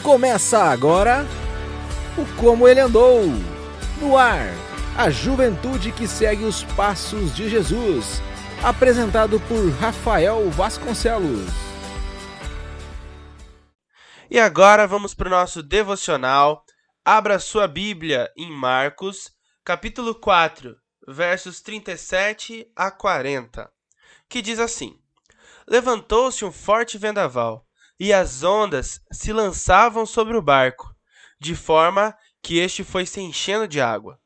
Começa agora o Como Ele Andou. No ar, a juventude que segue os passos de Jesus. Apresentado por Rafael Vasconcelos. E agora vamos para o nosso devocional. Abra sua Bíblia em Marcos, capítulo 4, versos 37 a 40, que diz assim: Levantou-se um forte vendaval, e as ondas se lançavam sobre o barco, de forma que este foi se enchendo de água.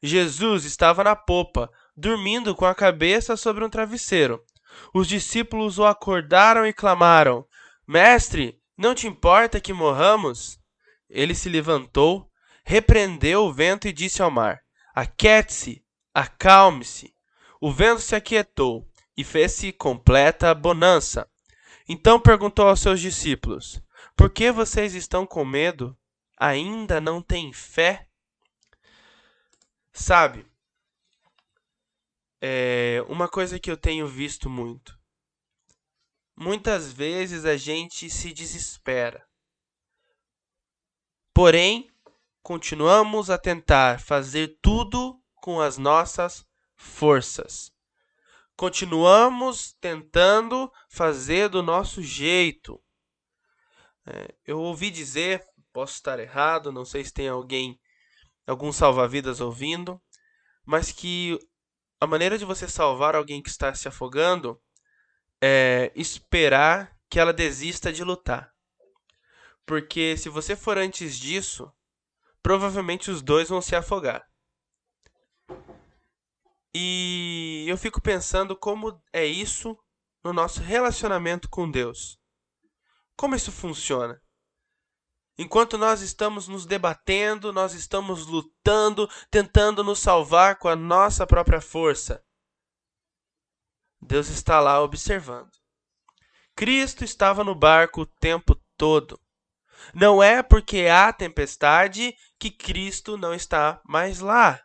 Jesus estava na popa, dormindo com a cabeça sobre um travesseiro. Os discípulos o acordaram e clamaram: Mestre, não te importa que morramos? Ele se levantou, repreendeu o vento e disse ao mar: Aquiete-se, acalme-se. O vento se aquietou e fez-se completa bonança. Então perguntou aos seus discípulos: Por que vocês estão com medo? Ainda não têm fé? Sabe, uma coisa que eu tenho visto muito. Muitas vezes a gente se desespera. Porém, continuamos a tentar fazer tudo com as nossas forças. Continuamos tentando fazer do nosso jeito. Eu ouvi dizer, posso estar errado, não sei se tem algum salva-vidas ouvindo, mas que a maneira de você salvar alguém que está se afogando é esperar que ela desista de lutar. Porque se você for antes disso, provavelmente os dois vão se afogar. E eu fico pensando como é isso no nosso relacionamento com Deus. Como isso funciona? Enquanto nós estamos nos debatendo, nós estamos lutando, tentando nos salvar com a nossa própria força, Deus está lá observando. Cristo estava no barco o tempo todo. Não é porque há tempestade que Cristo não está mais lá.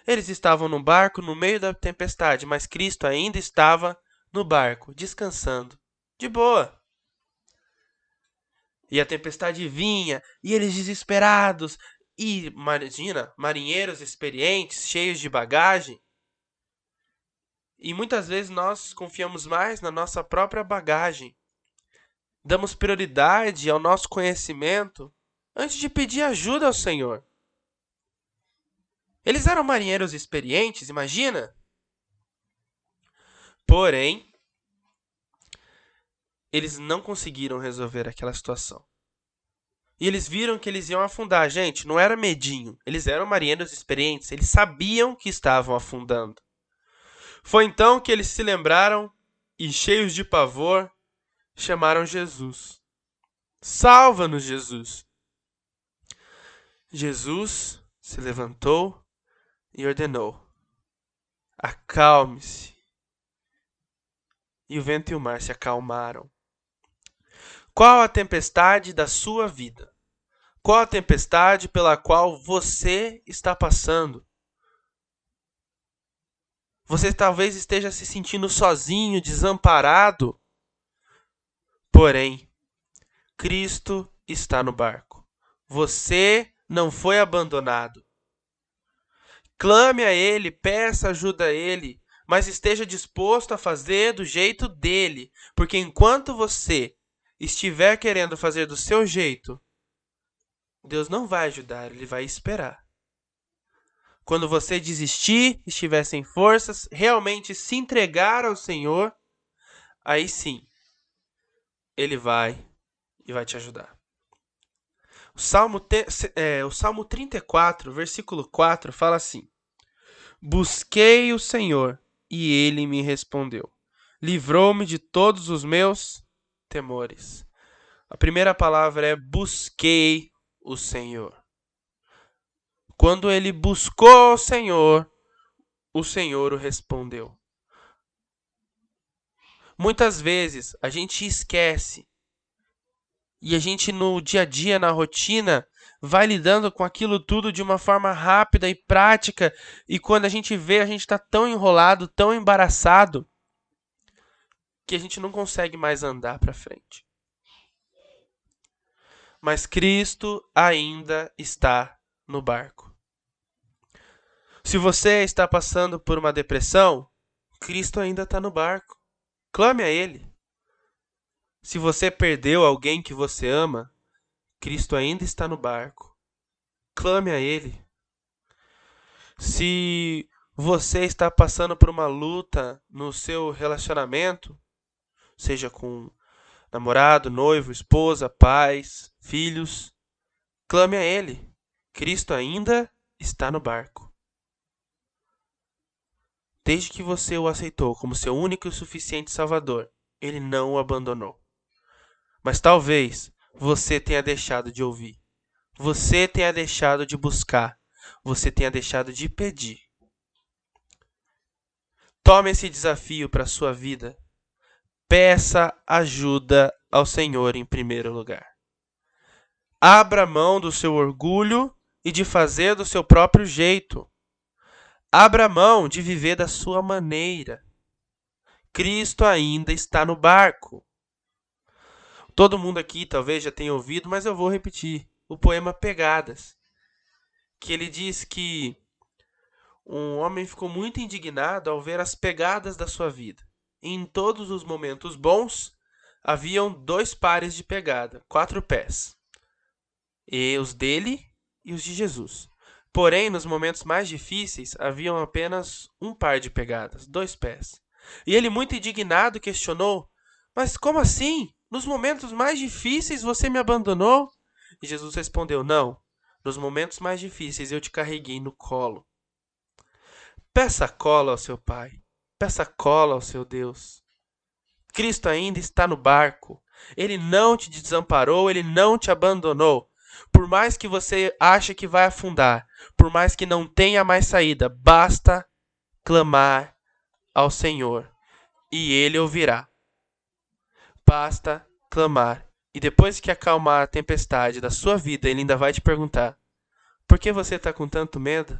Eles estavam no barco no meio da tempestade, mas Cristo ainda estava no barco, descansando, de boa. E a tempestade vinha, e eles desesperados, e imagina, marinheiros experientes, cheios de bagagem. E muitas vezes nós confiamos mais na nossa própria bagagem. Damos prioridade ao nosso conhecimento antes de pedir ajuda ao Senhor. Eles eram marinheiros experientes, imagina? Porém, eles não conseguiram resolver aquela situação. E eles viram que eles iam afundar. Gente, não era medinho. Eles eram marinheiros experientes. Eles sabiam que estavam afundando. Foi então que eles se lembraram e, cheios de pavor, chamaram Jesus. Salva-nos, Jesus! Jesus se levantou e ordenou: Acalme-se. E o vento e o mar se acalmaram. Qual a tempestade da sua vida? Qual a tempestade pela qual você está passando? Você talvez esteja se sentindo sozinho, desamparado. Porém, Cristo está no barco. Você não foi abandonado. Clame a Ele, peça ajuda a Ele, mas esteja disposto a fazer do jeito dele, porque enquanto você estiver querendo fazer do seu jeito, Deus não vai ajudar, Ele vai esperar. Quando você desistir, estiver sem forças, realmente se entregar ao Senhor, aí sim, Ele vai te ajudar. O Salmo 34, versículo 4, fala assim: Busquei o Senhor, e Ele me respondeu. Livrou-me de todos os meus temores. A primeira palavra é busquei o Senhor. Quando ele buscou o Senhor o respondeu. Muitas vezes a gente esquece e a gente no dia a dia, na rotina, vai lidando com aquilo tudo de uma forma rápida e prática, e quando a gente vê, a gente está tão enrolado, tão embaraçado, que a gente não consegue mais andar para frente. mas Cristo ainda está no barco. Se você está passando por uma depressão, Cristo ainda está no barco. Clame a Ele. Se você perdeu alguém que você ama, Cristo ainda está no barco. Clame a Ele. Se você está passando por uma luta no seu relacionamento, seja com namorado, noivo, esposa, pais, filhos, clame a Ele. Cristo ainda está no barco. Desde que você o aceitou como seu único e suficiente Salvador, Ele não o abandonou. Mas talvez você tenha deixado de ouvir. Você tenha deixado de buscar. Você tenha deixado de pedir. Tome esse desafio para a sua vida. Peça ajuda ao Senhor em primeiro lugar. Abra mão do seu orgulho e de fazer do seu próprio jeito. Abra mão de viver da sua maneira. Cristo ainda está no barco. Todo mundo aqui talvez já tenha ouvido, mas eu vou repetir. O poema Pegadas. Que ele diz que um homem ficou muito indignado ao ver as pegadas da sua vida. Em todos os momentos bons, haviam 2 pares de pegada, 4 pés. E os dele e os de Jesus. Porém, nos momentos mais difíceis, haviam apenas 1 par de pegadas, 2 pés. E ele, muito indignado, questionou: mas como assim? Nos momentos mais difíceis você me abandonou? E Jesus respondeu: não, nos momentos mais difíceis eu te carreguei no colo. Peça cola ao seu Pai. Peça cola ao seu Deus. Cristo ainda está no barco. Ele não te desamparou, Ele não te abandonou. Por mais que você ache que vai afundar, por mais que não tenha mais saída, basta clamar ao Senhor e Ele ouvirá. Basta clamar. E depois que acalmar a tempestade da sua vida, Ele ainda vai te perguntar: por que você está com tanto medo?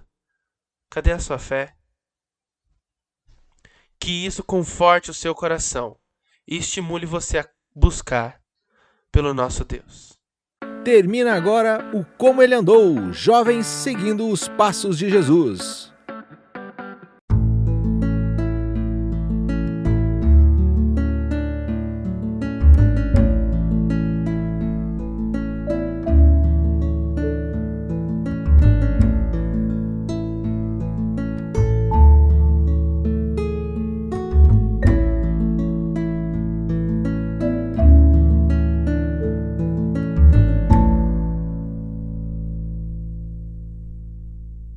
Cadê a sua fé? Que isso conforte o seu coração e estimule você a buscar pelo nosso Deus. Termina agora o Como Ele Andou, jovens seguindo os passos de Jesus.